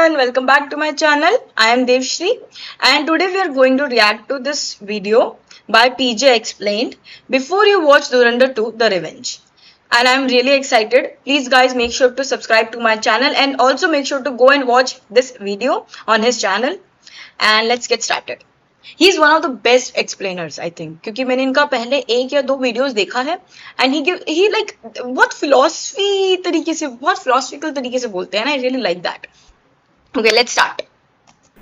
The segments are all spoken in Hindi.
And welcome back to my channel. I am Devshri and today we are going to react to this video by PJ Explained before you watch Dhurandhar 2 The Revenge. And I am really excited. Please guys make sure to subscribe to my channel and also make sure to go and watch this video on his channel. And let's get started. He is one of the best explainers I think क्योंकि मैंने इनका पहले एक या दो वीडियोस देखा है and he like बहुत philosophy तरीके से बहुत philosophical तरीके से बोलते हैं and I really like that. Okay, let's start.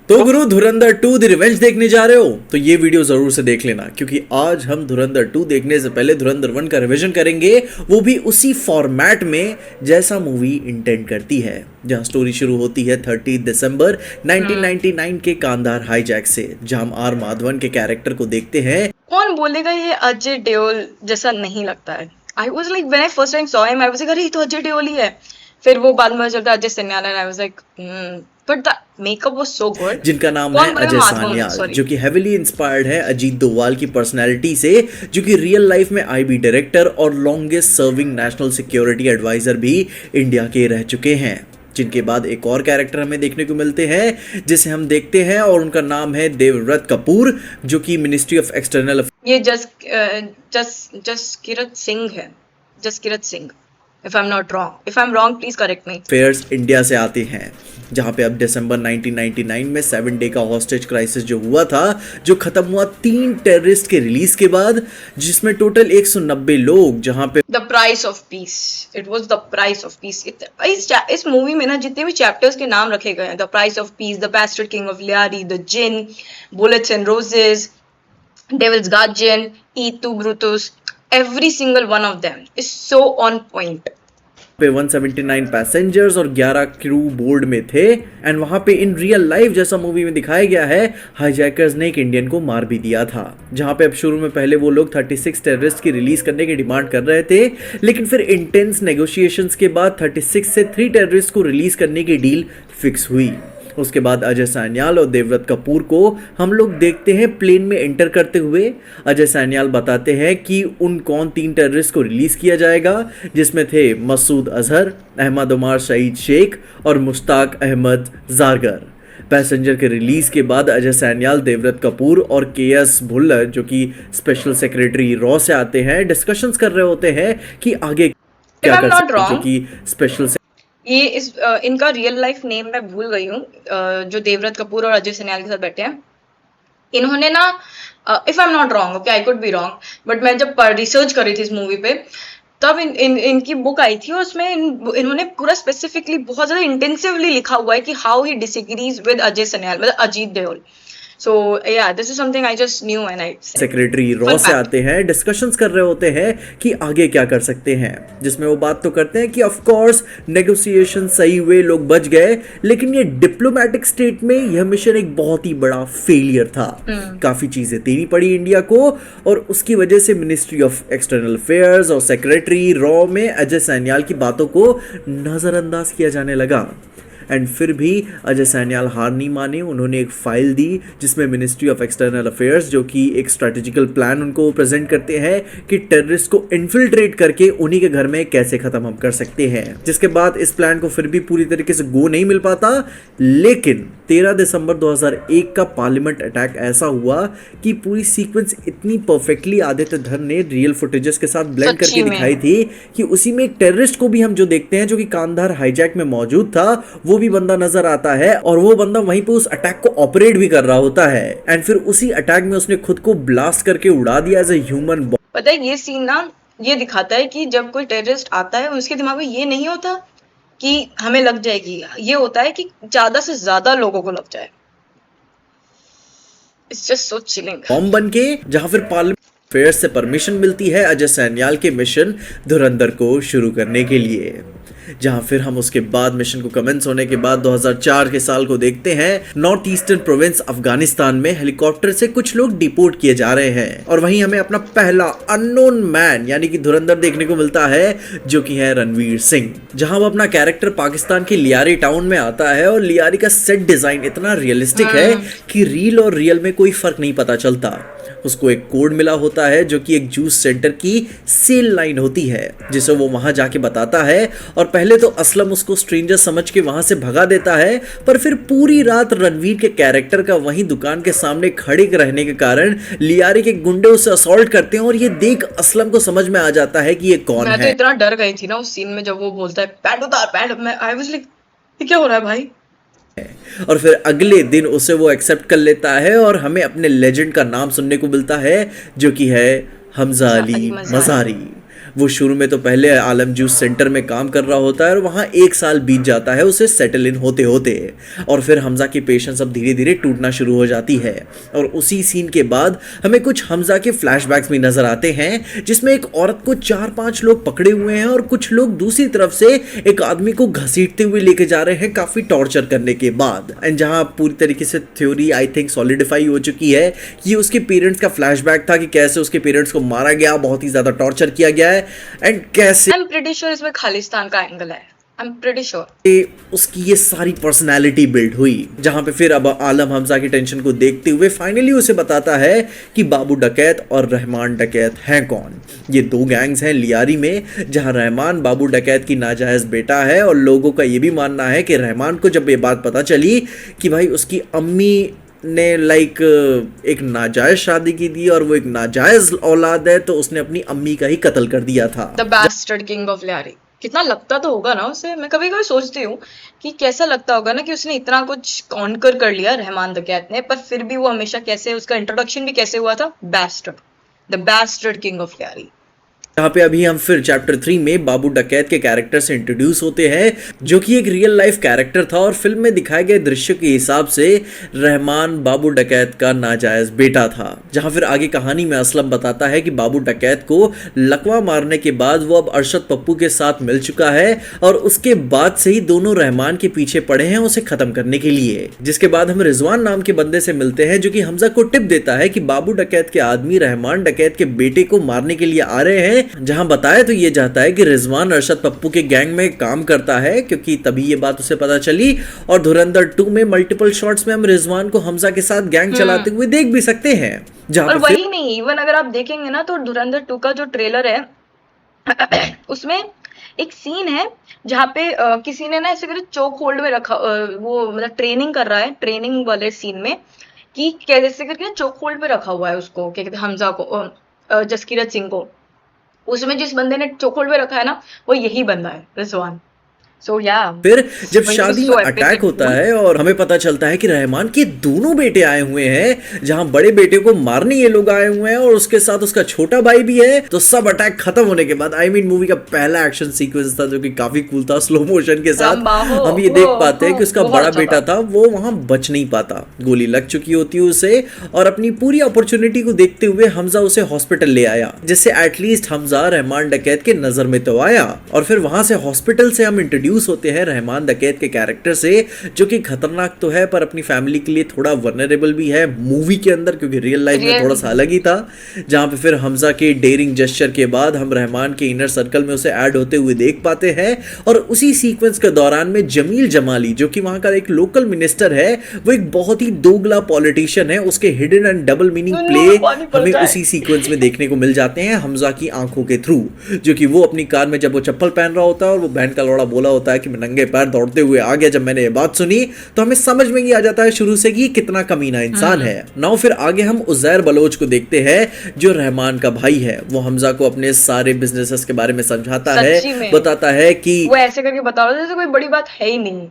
तो गुरु धुरंधर 2 द रिवेंज देखने जा रहे हो तो ये वीडियो जरूर से देख लेना क्योंकि आज हम धुरंधर 2 देखने से पहले धुरंधर 1 का रिवीजन करेंगे, वो भी उसी फॉर्मेट में जैसा मूवी इंटेंड करती है, जहां स्टोरी शुरू होती है 30 दिसंबर 1999 के कांधार हाईजैक से, जहां आर माधवन के कैरेक्टर को देखते हैं। कौन बोलेगा ये अजय देओल जैसा नहीं लगता है। I was like when I first time saw him I was like अरे ये तो अजय देओल ही है। फिर वो बाद में चलता Ajay Sanyal and I was like but the makeup was so good. जिनका नाम है अजय सान्याल, जो कि हेविली इंस्पायर्ड है अजीत डोभाल की पर्सनैलिटी से, जो कि रियल लाइफ में आईबी डायरेक्टर और longest serving national security adviser भी इंडिया के रह चुके हैं। जिनके बाद एक और कैरेक्टर हमें देखने को मिलते हैं जिसे हम देखते हैं और उनका नाम है देवव्रत कपूर, जो कि मिनिस्ट्री ऑफ एक्सटर्नल ये जसकीरत सिंह है, Jaskirat Singh if I'm not wrong. If I'm wrong, please correct me. Affairs India से आते हैं, जहां पे अब दिसंबर 1999 में 7 डे का हॉस्टेज क्राइसिस जो हुआ था, जो खत्म हुआ 3 टेररिस्ट के रिलीज के बाद, जिसमें टोटल 190 लोग, जहां पे the price of piece, it was the price of piece. इस मूवी में ना जितने भी चैप्टर्स के नाम रखे गए हैं, the price of peace, the bastard king of Lyari, the jinn, bullets and roses, devil's guardian, et tu Brutus, every single one of them is so on point. पे 179 पैसेंजर्स और 11 क्रू बोर्ड में थे एंड वहां पे इन रियल लाइफ जैसा मूवी में दिखाया गया है, हाईजैकर्स ने एक इंडियन को मार भी दिया था। जहां पे अब शुरू में पहले वो लोग 36 टेररिस्ट की रिलीज करने की डिमांड कर रहे थे, लेकिन फिर इंटेंस नेगोशिएशंस के बाद 36 से 3 टेररिस्ट को रिलीज करने की डील फिक्स हुई। उसके बाद अजय सान्याल और देवव्रत कपूर को हम लोग देखते हैं प्लेन में एंटर करते हुए। अजय सान्याल बताते हैं कि उन कौन 3 टेररिस्ट को रिलीज किया जाएगा, जिसमें थे मसूद अजहर, अहमद उमर शहीद शेख और मुश्ताक अहमद जारगर। पैसेंजर के रिलीज के बाद अजय सान्याल, देवव्रत कपूर और केएस भुल्लर, जो कि स्पेशल सेक्रेटरी रॉ से आते हैं, डिस्कशंस कर रहे होते हैं कि आगे क्या कर सकते हैं, क्योंकि स्पेशल ये इनका रियल लाइफ नेम मैं भूल गई हूँ, जो देवव्रत कपूर और अजय सन्याल के साथ बैठे हैं। इन्होंने ना if I am not wrong, okay I could be wrong, but मैं जब रिसर्च कर रही थी इस मूवी पे तब इनकी बुक आई थी और उसमें इन्होंने पूरा स्पेसिफिकली बहुत ज्यादा इंटेंसिवली लिखा हुआ है कि how he disagrees with Ajay Sanyal, मतलब Ajit Deol. So yeah, this is something I just knew and I secretary raw से आते हैं, डिस्कशंस कर रहे होते हैं कि आगे क्या कर सकते हैं, जिसमें वो बात तो करते हैं कि ऑफ कोर्स नेगोशिएशन सही हुए, लोग बच गए, लेकिन ये डिप्लोमेटिक स्टेट में यह मिशन एक बहुत ही बड़ा फेलियर था। काफी चीजें देनी पड़ी इंडिया को और उसकी वजह से मिनिस्ट्री ऑफ एक्सटर्नल अफेयर्स और सेक्रेटरी रॉ में अजय सान्याल की बातों को नजरअंदाज किया जाने लगा। एंड फिर भी अजय सान्याल हार नहीं माने, उन्होंने एक फाइल दी जिसमें मिनिस्ट्री ऑफ एक्सटर्नल अफेयर्स, जो कि एक स्ट्रेटेजिकल प्लान उनको प्रेजेंट करते हैं कि टेररिस्ट को इन्फिल्ट्रेट करके उन्हीं के घर में कैसे खत्म हम कर सकते हैं। जिसके बाद इस प्लान को फिर भी पूरी तरीके से गो नहीं मिल पाता, लेकिन 13 दिसंबर 2001 का पार्लियामेंट अटैक ऐसा हुआ कि पूरी सीक्वेंस इतनी परफेक्टली आदित्य धर ने रियल फुटेजेस के साथ ब्लेंड करके दिखाई थी कि उसी में एक टेररिस्ट को भी हम जो देखते हैं, जो कि कांधार हाईजैक में मौजूद था, वो भी बंदा नजर आता है और वो बंदा वहीं पे उस अटैक को ऑपरेट भी कर रहा होता है एंड फिर उसी अटैक में उसने खुद को ब्लास्ट करके उड़ा दिया एज ए ह्यूमन बॉडी। पता है ये सीन ना ये दिखाता है कि जब कोई टेररिस्ट आता है उसके दिमाग में ये नहीं होता कि हमें लग जाएगी, ये होता है कि ज्यादा से ज्यादा लोगों को लग जाए। It's just so chilling. Bomb बन के जहां फिर पार्लियामेंट अफेयर्स से परमिशन मिलती है अजय सान्याल के मिशन धुरंधर को शुरू करने के लिए, जहां फिर हम उसके बाद मिशन को कमेंस होने के बाद 2004 के साल को देखते हैं। नॉर्थ ईस्टर्न प्रोविंस अफगानिस्तान में हेलीकॉप्टर से कुछ लोग डिपोर्ट किए जा रहे हैं और वहीं हमें अपना पहला अननोन मैन यानी कि धुरंधर देखने को मिलता है, जो कि है रणवीर सिंह। जहां वो अपना कैरेक्टर पाकिस्तान की लियारी टाउन में आता है और लियारी का सेट डिजाइन इतना रियलिस्टिक है कि रील और रियल में कोई फर्क नहीं पता चलता। उसको एक कोड मिला होता है जो कि एक जूस सेंटर की सेल लाइन होती है, जिसे वो वहां जाके बताता है। और पहले तो असलम उसको स्ट्रेंजर समझ के वहां से भगा देता है, पर फिर पूरी रात रणवीर के कैरेक्टर का वहीं दुकान के सामने खड़े रहने के कारण लियारी के गुंडे उसे असॉल्ट करते हैं और ये देख असलम को समझ में आ जाता है कि ये कौन मैं तो है। इतना डर गई थी ना उस सीन में जब वो बोलता है पैंट उतार पैंट, मैं आई वाज लाइक ये क्या हो रहा है भाई। और फिर अगले दिन उसे वो एक्सेप्ट कर लेता है और हमें अपने लेजेंड का नाम सुनने को मिलता है, जो कि है हमजा अली मज़ारी। वो शुरू में तो पहले आलम जूस सेंटर में काम कर रहा होता है और वहाँ 1 साल बीत जाता है उसे सेटल इन होते होते। और फिर हमजा की पेशेंस अब धीरे धीरे टूटना शुरू हो जाती है। और उसी सीन के बाद हमें कुछ हमजा के फ्लैशबैक्स भी नजर आते हैं, जिसमें एक औरत को 4-5 लोग पकड़े हुए हैं और कुछ लोग दूसरी तरफ से एक आदमी को घसीटते हुए लेके जा रहे हैं काफी टॉर्चर करने के बाद। एंड जहाँ पूरी तरीके से थ्योरी आई थिंक सॉलिडिफाई हो चुकी है कि उसके पेरेंट्स का फ्लैशबैक था कि कैसे उसके पेरेंट्स को मारा गया, बहुत ही ज्यादा टॉर्चर किया गया है एंड कैसे आई एम प्रीटी श्योर इसमें खालिस्तान का एंगल है। आई एम प्रीटी श्योर उसकी ये सारी पर्सनालिटी बिल्ड हुई। जहां पे फिर अब आलम हमजा की टेंशन को देखते हुए फाइनली उसे बताता है कि बाबू डकैत और रहमान डकैत हैं कौन। ये 2 गैंग्स हैं लियारी में, जहां रहमान बाबू डकैत की नाजायज बेटा है और लोगों का ये भी मानना है कि रहमान को जब ये बात पता चली कि भाई उसकी अम्मी ने एक नाजायज शादी की थी और वो एक नाजायज औलाद है, तो उसने अपनी अम्मी का ही कत्ल कर दिया था। The bastard king of Lyari. कितना लगता तो होगा ना उसे। मैं कभी कभी सोचती हूँ कि कैसा लगता होगा ना कि उसने इतना कुछ कॉन्कर कर लिया रहमान डकैत ने, पर फिर भी वो हमेशा कैसे, उसका इंट्रोडक्शन भी कैसे हुआ था, bastard, the bastard king of Lyari. यहाँ पे अभी हम फिर चैप्टर 3 में बाबू डकैत के कैरेक्टर से इंट्रोड्यूस होते हैं, जो कि एक रियल लाइफ कैरेक्टर था और फिल्म में दिखाए गए दृश्य के हिसाब से रहमान बाबू डकैत का नाजायज बेटा था। जहाँ फिर आगे कहानी में असलम बताता है कि बाबू डकैत को लकवा मारने के बाद वो अब अरशद पप्पू के साथ मिल चुका है और उसके बाद से ही दोनों रहमान के पीछे पड़े हैं उसे खत्म करने के लिए। जिसके बाद हम रिजवान नाम के बंदे से मिलते हैं, जो कि हमजा को टिप देता है कि बाबू डकैत के आदमी रहमान डकैत के बेटे को मारने के लिए आ रहे हैं। जहां बताया तो ये जाता है कि रिजवान अरशद पप्पू के गैंग में काम करता है, क्योंकि तभी ये बात उसे पता चली। और धुरंधर 2 में मल्टीपल शॉट्स में हम रिजवान को हमजा के साथ गैंग चलाते हुए देख भी सकते हैं। और वही नहीं, इवन अगर आप देखेंगे ना तो धुरंधर 2 का जो ट्रेलर है उसमें एक सीन है जहाँ पे किसी ने ना ऐसे करके चोक होल्ड में रखा, वो मतलब ट्रेनिंग कर रहा है, ट्रेनिंग वाले सीन में कि कैसे करके चोक होल्ड पे रखा हुआ है उसको, क्या कहते हैं, हमजा को, जसकीरत सिंह को। उसमें जिस बंदे ने चोक होल्ड पे रखा है ना, वो यही बंदा है, रिजवान। So, yeah, फिर जब शादी में अटैक होता है और हमें पता चलता है कि रहमान के दोनों बेटे आए हुए हैं, जहां बड़े बेटे को मारने ये लोग आए हुए हैं और उसके साथ उसका छोटा भाई भी है। तो सब अटैक खत्म होने के बाद मूवी का पहला एक्शन सीक्वेंस था जो कि काफी कूल था, स्लो मोशन के साथ। हम ये देख पाते हैं कि उसका बड़ा बेटा था वो वहां बच नहीं पाता, गोली लग चुकी होती है उसे, और अपनी पूरी अपॉर्चुनिटी को देखते हुए हमजा उसे हॉस्पिटल ले आया, जिससे एटलीस्ट हमजा रहमान डकैत के नजर में तो आया। और फिर वहां से हॉस्पिटल से हम इंट्रोड्यूस होते हैं रहमान डकैत के कैरेक्टर से, जो कि खतरनाक तो है पर अपनी फैमिली के लिए थोड़ा वनरेबल भी है मूवी के अंदर, क्योंकि रियल लाइफ में थोड़ा सा अलग ही था। जहां पे फिर हमजा के डेयरिंग जेस्चर के बाद हम रहमान के इनर सर्कल में उसे ऐड होते हुए देख पाते हैं। और उसी सीक्वेंस के दौरान में जमील जमाली, जो कि वहां का एक लोकल मिनिस्टर है, वो एक बहुत ही दोगला पॉलिटिशियन है, उसके hidden and double meaning play हमें उसी सीक्वेंस में देखने को मिल जाते हैं हमजा की आंखों के थ्रू। जो कि वो अपनी कार में जब वो चप्पल पहन रहा होता है और वो बहन का लौड़ा बोला होता है कि मैं नंगे पैर दौड़ते हुए आ गया, जब मैंने ये बात सुनी तो हमें समझ में ही आ जाता है शुरू से कि कितना कमीना इंसान है। नाउ फिर आगे हम उज़ैर बलोच को देखते हैं, जो रहमान का भाई है। वो हमजा को अपने सारे बिजनेसेस के बारे में समझाता है, बताता है कि वो ऐसे करके बता रहा है जैसे कोई बड़ी बात है ही नहीं।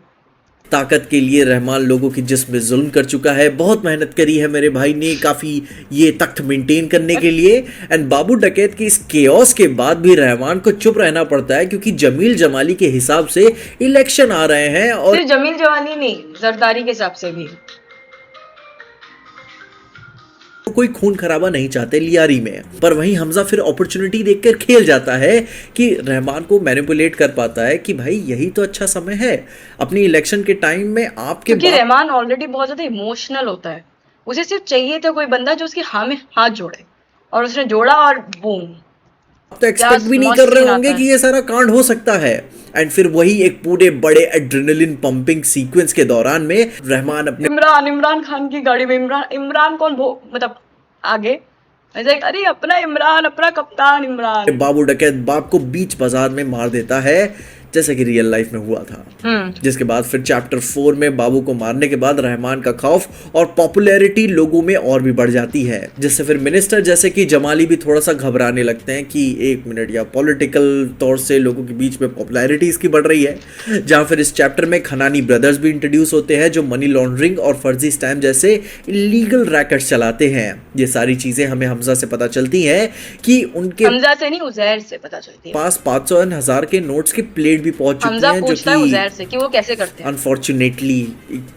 ताकत के लिए रहमान लोगों की जिस्म में जुल्म कर चुका है, बहुत मेहनत करी है मेरे भाई ने काफ़ी ये तख्त मेंटेन करने के लिए। एंड बाबू डकैत के इस केओस के बाद भी रहमान को चुप रहना पड़ता है, क्योंकि जमील जमाली के हिसाब से इलेक्शन आ रहे हैं। और सिर्फ जमील जमाली नहीं, जरदारी के हिसाब से भी कोई खून खराबा नहीं चाहते लियारी में। पर वहीं हमजा फिर अपॉर्चुनिटी देखकर खेल जाता है कि रहमान को मैनिपुलेट कर पाता है कि भाई यही तो अच्छा समय है अपनी इलेक्शन के टाइम में आपके, क्योंकि रहमान ऑलरेडी बहुत ज्यादा इमोशनल होता है। उसे सिर्फ चाहिए था कोई बंदा जो उसके हाँ में हाथ जोड़े, और उसने जोड़ा और बूम। आप तो एक्सपेक्ट भी नहीं कर रहे होंगे कि ये सारा कांड हो सकता है। एंड फिर वही एक पूरे बड़े एड्रेनलिन पंपिंग सीक्वेंस के दौरान में रहमान अपने इमरान खान की गाड़ी में, इमरान कौन मतलब आगे लाइक अरे अपना इमरान, अपना कप्तान इमरान। बाबू डकैत बाप को बीच बाजार में मार देता है, जैसा कि रियल लाइफ में हुआ था। जिसके बाद फिर चैप्टर 4 में बाबू को मारने के बाद रहमान का खौफ और पॉपुलैरिटी लोगों में और भी बढ़ जाती है, जिससे फिर मिनिस्टर जैसे कि जमाली भी थोड़ा सा घबराने लगते हैं कि एक मिनट, या पॉलिटिकल तौर से लोगों के बीच में पॉपुलैरिटी इसकी बढ़ रही है। जहां फिर इस चैप्टर में खनानी ब्रदर्स भी इंट्रोड्यूस होते हैं, जो मनी लॉन्ड्रिंग और फर्जी स्टैम्प जैसे इलीगल रैकेट्स चलाते हैं। ये सारी चीजें हमें हमजा से पता चलती हैं कि उनके हमजा से नहीं, उजैर से पता चलती है। पास 500 और 1000 के नोट्स की प्लेट भी पहुंच चुकी हमजा हैं, जो पूछता है कि उजैर से कि वो कैसे करते हैं। अनफॉर्चुनेटली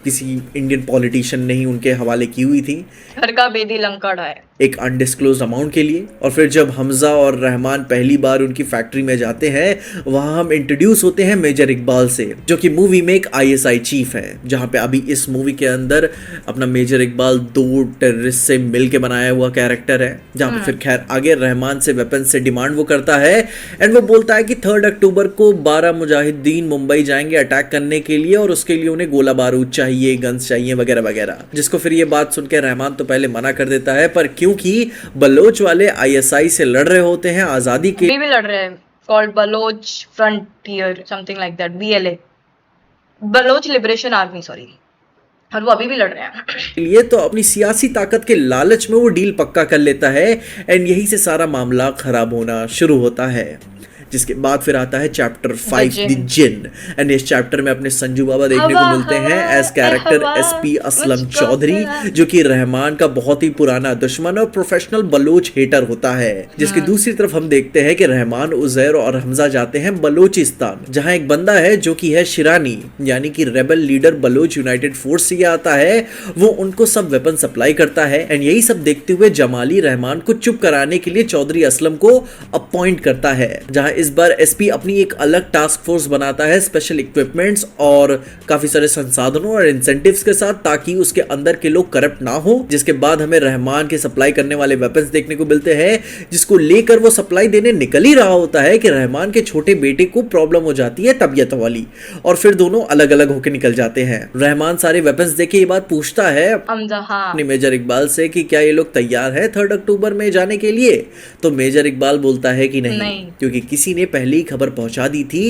किसी इंडियन पॉलिटिशियन ने ही उनके हवाले की हुई थी, घर का बेदी लंका है एक अनडिस्क्लोज अमाउंट के लिए। और फिर जब हमजा और रहमान पहली बार उनकी फैक्ट्री में जाते हैं, वहां हम इंट्रोड्यूस होते हैं मेजर इकबाल से, जो कि मूवी में एक आईएसआई चीफ है। जहां पे अभी इस मूवी के अंदर अपना मेजर इकबाल 2 टेररिस्ट से मिल के बनाया हुआ कैरेक्टर है। जहां पे फिर खैर आगे रहमान से वेपन से डिमांड वो करता है, एंड वो बोलता है कि 3 अक्टूबर को 12 मुजाहिदीन मुंबई जाएंगे अटैक करने के लिए, और उसके लिए उन्हें गोला बारूद चाहिए, गन्स चाहिए वगैरह वगैरह। जिसको फिर ये बात सुन के रहमान तो पहले मना कर देता है, पर क्योंकि बलोच वाले आईएसआई से लड़ रहे होते हैं आजादी के अभी भी लड़ रहे हैं, called Baloch frontier something like that, BLA, Baloch liberation army, sorry, और वो अभी भी लड़ रहे हैं लिए, तो अपनी सियासी ताकत के लालच में वो डील पक्का कर लेता है, एंड यही से सारा मामला खराब होना शुरू होता है। जिसके बाद फिर आता है चैप्टर 5 द जिन, एंड इस चैप्टर में अपने संजू बाबा देखने को मिलते हैं as character SP Aslam Chaudhary, जो कि रहमान का बहुत ही पुराना दुश्मन और प्रोफेशनल बलोच हेटर होता है। जिसकी दूसरी तरफ हम देखते हैं कि रहमान, उजैर और हमजा जाते हैं बलोचिस्तान, जहां एक बंदा है जो कि है शिरानी, यानी कि rebel leader Baloch united force से आता है। वो उनको सब वेपन सप्लाई करता है, एंड यही सब देखते हुए जमाली रहमान को चुप कराने के लिए चौधरी असलम को अपॉइंट करता है। जहां इस बार एसपी अपनी एक अलग टास्क फोर्स बनाता है, स्पेशल इक्विपमेंट्स और काफी सारे संसाधनों और इंसेंटिव्स के साथ, ताकि उसके अंदर के लोग करप्ट ना हो। जिसके बाद हमें रहमान के सप्लाई करने वाले वेपन्स देखने को मिलते हैं, जिसको लेकर वो सप्लाई देने निकल ही रहा होता है कि रहमान के छोटे बेटे को प्रॉब्लम हो जाती है तबीयत वाली, और फिर दोनों अलग अलग होकर निकल जाते हैं। रहमान सारे वेपन्स देखे ये बात पूछता है अपने मेजर इकबाल से कि क्या ये लोग तैयार है 3 अक्टूबर में जाने के लिए, तो मेजर इकबाल बोलता है कि नहीं। क्योंकि किसी ने पहले ही खबर पहुंचा दी थी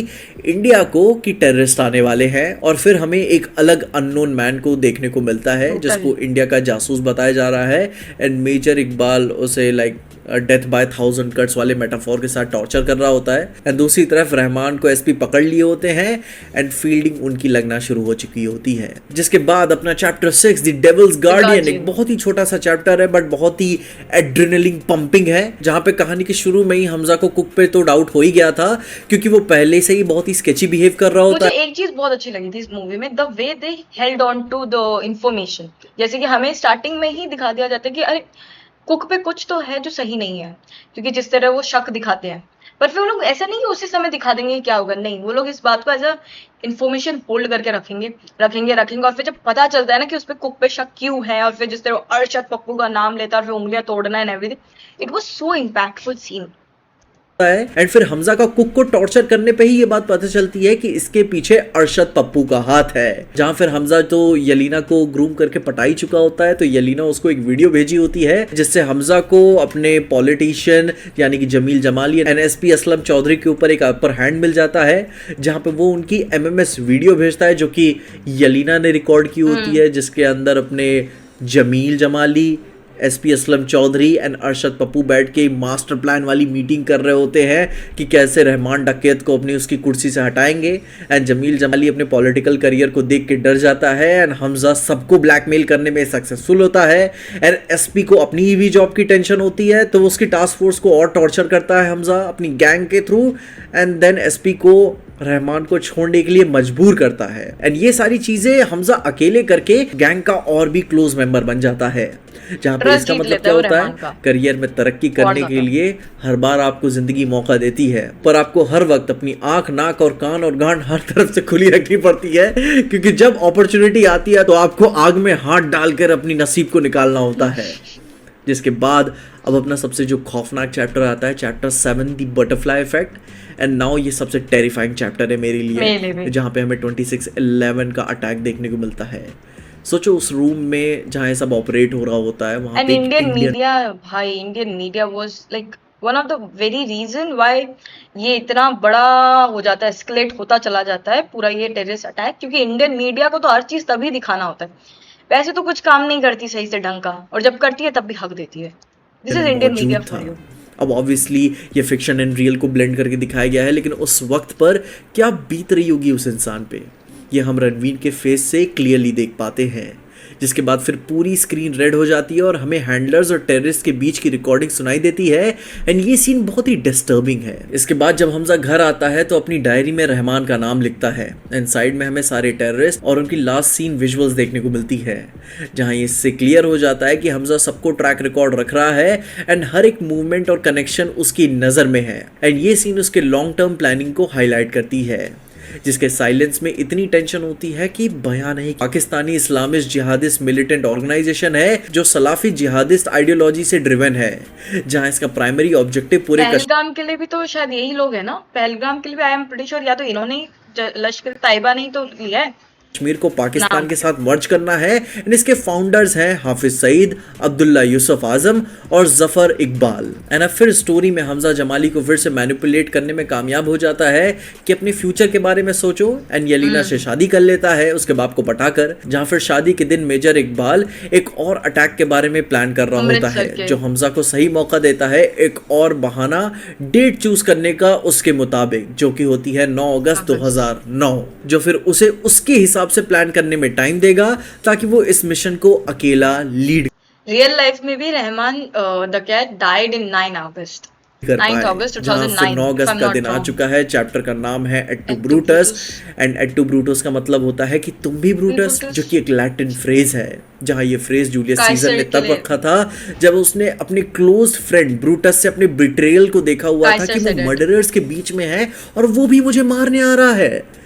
इंडिया को कि टेररिस्ट आने वाले हैं। और फिर हमें एक अलग अननोन मैन को देखने को मिलता है, जिसको इंडिया का जासूस बताया जा रहा है, एंड मेजर इकबाल उसे लाइक डेथ बाय 1000 कट्स वाले मेटाफोर के साथ टॉर्चर कर रहा होता है। एंड दूसरी तरफ रहमान को एसपी पकड़ लिए होते हैं, एंड फील्डिंग उनकी लगना शुरू हो चुकी होती है। जिसके बाद अपना चैप्टर 6 द डेविल्स गार्डियन, एक बहुत ही छोटा सा चैप्टर है बट बहुत ही एड्रेनलिन पंपिंग है, जहां पे कहानी के शुरू में ही हमजा को कुक पे तो डाउट हो ही गया था, क्योंकि वो पहले से ही बहुत ही स्केची बिहेव कर रहा होता है। मुझे एक चीज बहुत अच्छी लगी थी इस मूवी में, the way they held on to the information. जैसे कि हमें स्टार्टिंग में ही दिखा दिया जाता है कि अरे कुक पे कुछ तो है जो सही नहीं है, क्योंकि जिस तरह वो शक दिखाते हैं, पर फिर वो लोग ऐसा नहीं कि उसी समय दिखा देंगे क्या होगा, नहीं, वो लोग इस बात को एज अ इन्फॉर्मेशन होल्ड करके रखेंगे, और फिर जब पता चलता है ना कि उस पे कुक पे शक क्यों है, और फिर जिस तरह अरशद पप्पू का नाम लेता है और फिर उंगलियां तोड़ना and everything, it was so impactful scene. And फिर हमजा का कुक को टॉर्चर करने पे ही ये बात पता चलती है कि इसके पीछे अरशद पप्पू का हाथ है। जहां फिर हमजा तो यलीना को ग्रूम करके पटाई चुका होता है, तो यलीना उसको एक वीडियो भेजी होती है, जिससे हमजा को अपने पॉलिटिशियन यानी कि जमील जमाली एंड एसपी असलम चौधरी के ऊपर एक अपर हैंड मिल जाता है, जहां पे वो उनकी एमएमएस वीडियो भेजता है, जो कि यलीना ने रिकॉर्ड की होती है, जिसके अंदर अपने जमील जमाली, एसपी असलम चौधरी एंड अरशद पप्पू बैठ के मास्टर प्लान वाली मीटिंग कर रहे होते हैं कि कैसे रहमान डकैत को अपनी उसकी कुर्सी से हटाएंगे। एंड जमील जमाली अपने पॉलिटिकल करियर को देख के डर जाता है, एंड हमजा सबको ब्लैकमेल करने में सक्सेसफुल होता है, एंड एसपी को अपनी ही भी जॉब की टेंशन होती है, तो उसकी टास्क फोर्स को और टॉर्चर करता है हमजा अपनी गैंग के थ्रू, एंड देन एसपी को रहमान को छोड़ने के लिए मजबूर करता है। एंड ये सारी चीजें हमजा अकेले करके गैंग का और भी क्लोज मेंबर बन जाता है, जहां पे इसका मतलब क्या होता है, करियर में तरक्की करने के लिए हर बार आपको जिंदगी मौका देती है, पर आपको हर वक्त अपनी आंख, नाक और कान और गांड हर तरफ से खुली रखनी पड़ती है, क्योंकि जब अपॉर्चुनिटी आती है तो आपको आग में हाथ डालकर अपनी नसीब को निकालना होता है। जिसके बाद अब अपना सबसे जो खौफनाक चैप्टर आता है, chapter 7 the butterfly effect, and now ये सबसे टेरिफाइंग चैप्टर है मेरे लिए, जहाँ पे हमें 26/11 का अटैक देखने को मिलता है। सोचो उस रूम में जहाँ ये सब ऑपरेट हो रहा होता है वहाँ And पे एक Indian इंडियन media, भाई Indian media was like one of the very reason why ये इतना बड़ा हो जाता है, escalate होता चला जाता है पूरा ये टेररिस्ट अटैक, क्योंकि इंडियन मीडिया को तो हर चीज तभी दिखाना होता है। वैसे तो कुछ काम नहीं करती सही से ढंग का, और जब करती है तब भी हक देती है। दिस इज इंडियन मीडिया मौजूद फॉर था। यू। अब ऑब्वियसली ये फिक्शन एंड रियल को ब्लेंड करके दिखाया गया है, लेकिन उस वक्त पर क्या बीत रही होगी उस इंसान पे, ये हम रणवीर के फेस से क्लियरली देख पाते हैं। जिसके बाद फिर पूरी स्क्रीन रेड हो जाती है और हमें हैंडलर्स और टेररिस्ट के बीच की रिकॉर्डिंग सुनाई देती है एंड ये सीन बहुत ही डिस्टर्बिंग है। इसके बाद जब हमजा घर आता है तो अपनी डायरी में रहमान का नाम लिखता है एंड साइड में हमें सारे टेररिस्ट और उनकी लास्ट सीन विजुअल्स देखने को मिलती है, जहां ये इससे क्लियर हो जाता है कि हमजा सबको ट्रैक रिकॉर्ड रख रहा है एंड हर एक मूवमेंट और कनेक्शन उसकी नज़र में है एंड ये सीन उसके लॉन्ग टर्म प्लानिंग को हाईलाइट करती है, जिसके साइलेंस में इतनी टेंशन होती है कि बयान नहीं। Pakistani islamist jihadist militant organisation है जो सलाफी जिहादिस्ट आइडियोलॉजी से ड्रिवन है, जहां इसका प्राइमरी ऑब्जेक्टिव पूरे पहलगाम के लिए भी तो शायद यही लोग है ना, पहलगाम के लिए भी आई एम प्रीटी श्योर या तो इन्होंने ही लश्कर तैयबा नहीं तो लिया है कश्मीर को पाकिस्तान के साथ मर्ज करना है एंड इसके फाउंडर्स हैं हाफिज सईद, अब्दुल्ला यूसुफ आजम और जफर इकबाल। एंड अब फिर स्टोरी में हमजा जमाली को फिर से मैनिपुलेट करने में कामयाब हो जाता है कि अपने फ्यूचर के बारे में सोचो एंड यलीना से शादी कर लेता है उसके बाप को पटाकर, जहां फिर शादी के दिन मेजर इकबाल एक और अटैक के बारे में प्लान कर रहा होता है, जो हमजा को सही मौका देता है एक और बहाना डेट चूज करने का उसके मुताबिक, जो कि होती है 9 अगस्त 2009, जो फिर उसे उसके हिसाब से प्लान करने में टाइम देगा ताकि वो इस मिशन को अकेला लीड रियल लाइफ में भी Rehman the cat died in 9 अगस्त कर 9 पाए, अगस्त जहां फिर 9 2009 अगस्त का दिन आ चुका है। चैप्टर का नाम है एट्टू ब्रूटस एंड एट्टू ब्रूटस का मतलब होता है कि तुम भी ब्रूटस, जो कि एक लैटिन फ्रेज है, जहां ये फ्रेज जूलियस सीजर ने तब रखा था जब उसने अपने क्लोज फ्रेंड ब्रूटस से अपने बिट्रेयल को देखा हुआ था कि वो मर्डरर्स के बीच में है और वो भी मुझे मारने आ रहा है।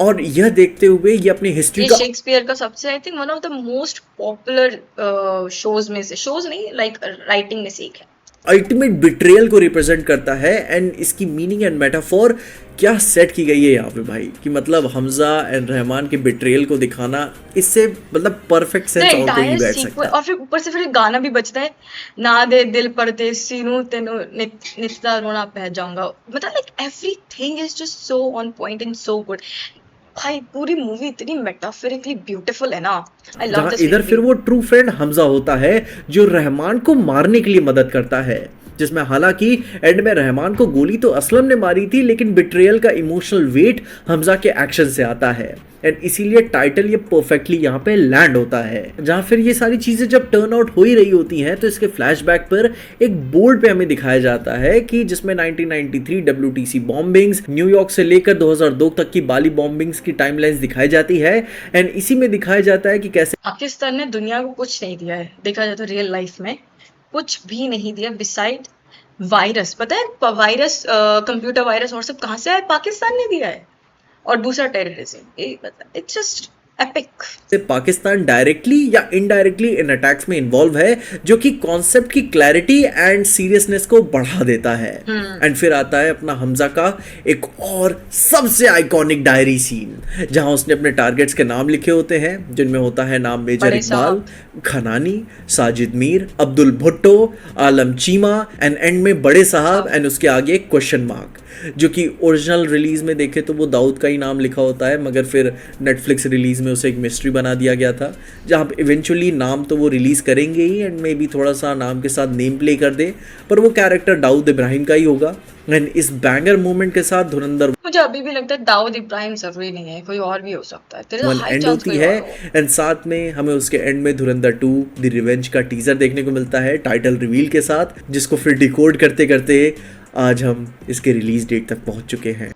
और यह देखते हुए ये अपनी हिस्ट्री का शेक्सपियर का सबसे I think one of the most popular shows में से, शोज नहीं लाइक राइटिंग में से एक है, अल्टीमेट बिट्रेयल को रिप्रेजेंट करता है एंड इसकी मीनिंग एंड मेटाफोर क्या सेट की गई है यहाँ पे भाई, कि मतलब हमजा एंड रहमान के बिट्रेयल को दिखाना, इससे मतलब परफेक्ट सेंस और कोई नहीं बैठ सकता। और फिर ऊपर से फिर गाना भी बजता है, ना दे दिल परदेसी नू तेनू नित्ता रोना पह जाऊंगा, मतलब like everything is just so on point and so good. भाई पूरी मूवी इतनी मेटाफोरिकली ब्यूटीफुल है ना, आई लव दिस। इधर फिर वो ट्रू फ्रेंड हमजा होता है जो रहमान को मारने के लिए मदद करता है, जिसमें हालांकि एंड में रहमान को गोली तो असलम ने मारी थी, लेकिन बिट्रेयल का इमोशनल वेट हमजा के एक्शन से आता है एंड इसीलिए टाइटल ये परफेक्टली यहाँ पे लैंड होता है। जहाँ फिर ये सारी चीजें जब टर्न आउट हो ही रही होती हैं तो इसके फ्लैशबैक पर एक बोर्ड पे हमें दिखाया जाता है कि जिसमें 1993 WTC बॉम्बिंग्स, न्यूयॉर्क से लेकर 2002 तक की बाली बॉम्बिंग्स की टाइमलाइंस दिखाई जाती है एंड इसी में दिखाया जाता है कि कैसे पाकिस्तान ने दुनिया को कुछ नहीं दिया है, देखा जाए तो रियल लाइफ में कुछ भी नहीं दिया बिसाइड वायरस। पता है वायरस, कंप्यूटर वायरस और सब कहाँ से आया? पाकिस्तान ने दिया है। और दूसरा terrorism, it's just epic. Pakistan directly या इनडायरेक्टली इन अटैक्स में इन्वॉल्व है, जो कि कॉन्सेप्ट की क्लैरिटी एंड सीरियसनेस को बढ़ा देता है। एंड फिर आता है अपना हमजा का एक और सबसे आइकॉनिक डायरी सीन, जहां उसने अपने टारगेट्स के नाम लिखे होते हैं, जिनमें होता है नाम मेजर इकबाल, खनानी, साजिद मीर, अब्दुल भुट्टो, आलम चीमा एंड में बड़े साहब एंड उसके आगे एक क्वेश्चन मार्क, जो कि ओरिजिनल रिलीज में देखे तो वो दाऊद का ही नाम लिखा होता है, मगर फिर नेटफ्लिक्स रिलीज में उसे एक मिस्ट्री बना दिया गया था, जहाँ इवेंचुअली नाम तो वो रिलीज करेंगे ही एंड मे भी थोड़ा सा नाम के साथ नेम प्ले कर दे, पर वो कैरेक्टर दाऊद इब्राहिम का ही होगा। एंड इस बैंगर मूवमेंट के साथ धुरंधर मुझे अभी भी लगता है दाऊद इब्राहिम जरूरी नहीं है, कोई और भी हो सकता है। एंड होती है एंड साथ में हमें उसके एंड में धुरंधर 2 द रिवेंज का टीजर देखने को मिलता है टाइटल रिवील के साथ, जिसको फिर डिकोड करते करते आज हम इसके रिलीज डेट तक पहुंच चुके हैं।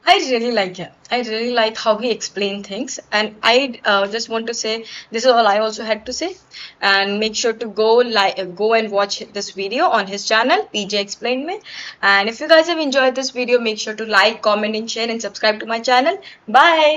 I really like it. I really like how he explained things, and I just want to say this is all I also had to say. And make sure to go and watch this video on his channel PJ Explained Me. And if you guys have enjoyed this video, make sure to like, comment, and share, and subscribe to my channel. Bye.